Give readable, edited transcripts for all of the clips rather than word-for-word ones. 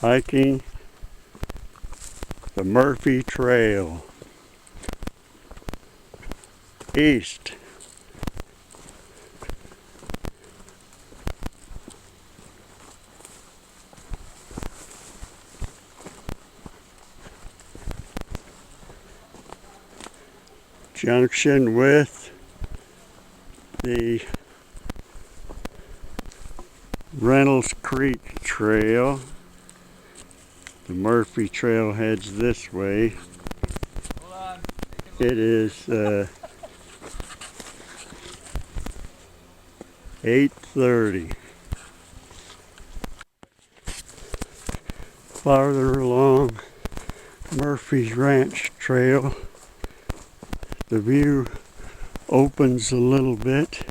hiking the Murphy Trail east. Junction with the Reynolds Creek Trail. The Murphy Trail heads this way. It is 8:30. Farther along Murphy's Ranch Trail, the view opens a little bit.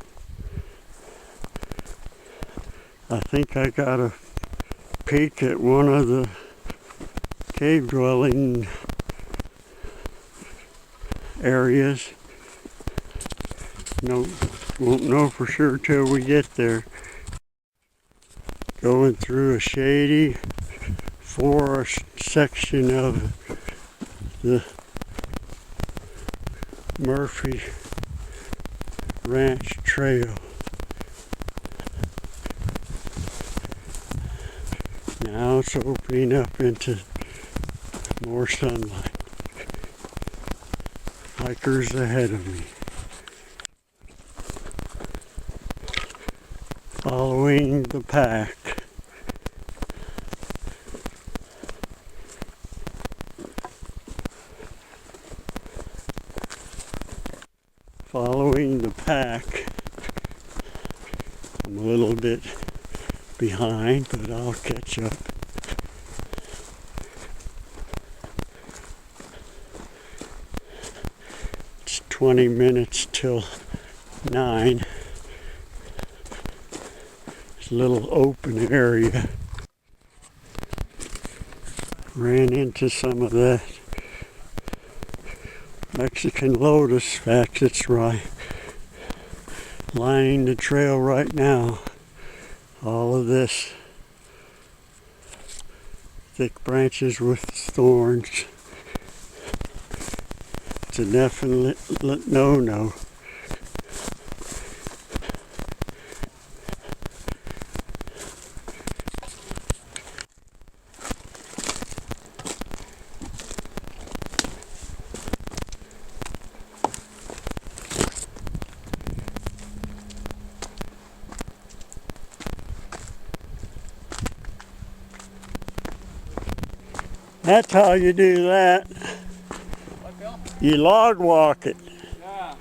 I think I got a peek at one of the cave dwelling areas. Won't know for sure till we get there. Going through a shady forest section of the Murphy Ranch Trail. Now it's opening up into more sunlight. Hikers ahead of me. Following the pack. Following the pack. I'm a little bit behind, but I'll catch up. It's 20 minutes till 9. It's a little open area. Ran into some of that Mexican lotus. In fact, it's right lining the trail right now. All of this thick branches with thorns. It's a definite no-no. That's how you do that. You log walk it. Yeah.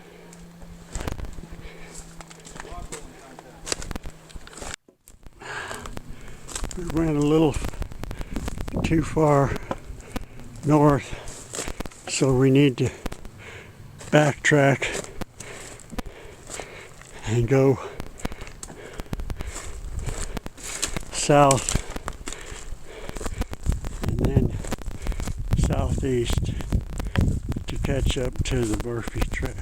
We went a little too far north, so we need to backtrack and go south and then southeast to catch up to the Murphy Trail.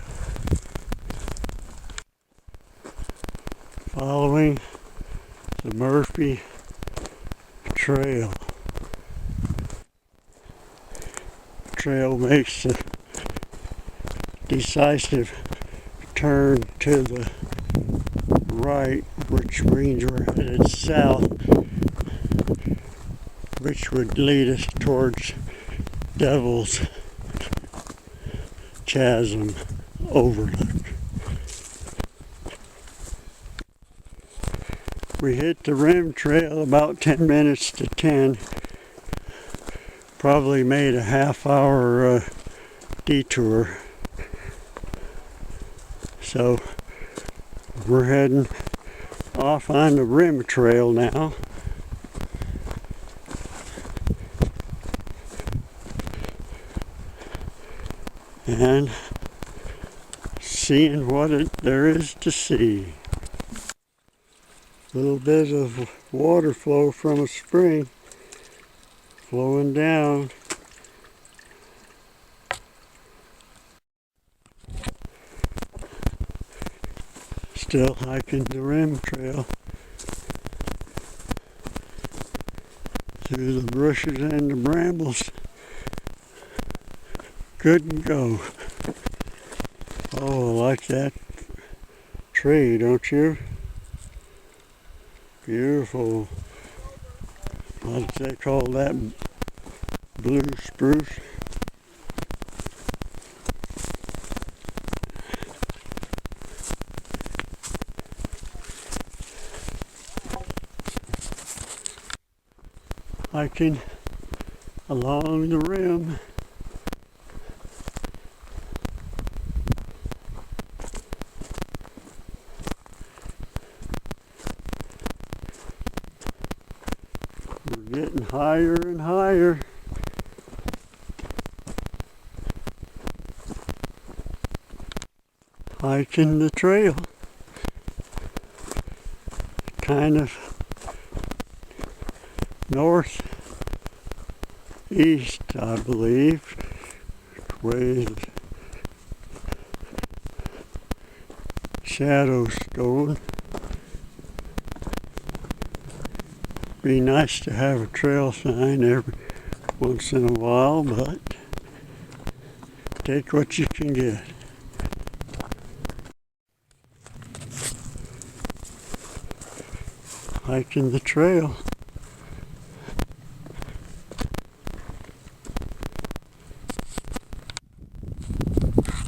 Following the Murphy Trail. Trail makes a decisive turn to the right, which means we're headed south, which would lead us towards Devil's Chasm Overlook. We hit the rim trail about 10 minutes to 10. Probably made a half-hour detour. So we're heading off on the rim trail now. And seeing what there is to see. A little bit of water flow from a spring flowing down. Still hiking the rim trail through through the bushes and the brambles. Couldn't go. Oh, I like that tree, don't you? Beautiful. What do they call that? Blue spruce. Hiking along the rim. We're getting higher and higher. Hiking the trail. Kind of north east, I believe, where the shadows going. Be nice to have a trail sign every once in a while, but take what you can get. Hiking the trail.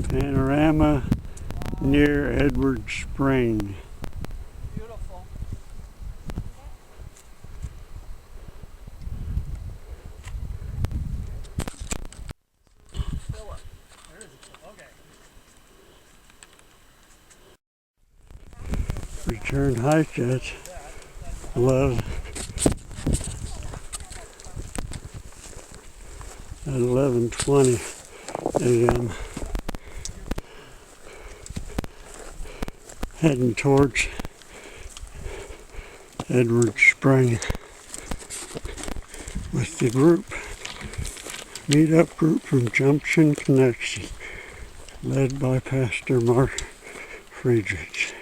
Panorama near Edward Spring. Beautiful. Philip. There is a, okay. Return hike at 11:20 a.m. Heading towards Edward Spring with the group, meetup group from Junction Connection, led by Pastor Mark Friedrich.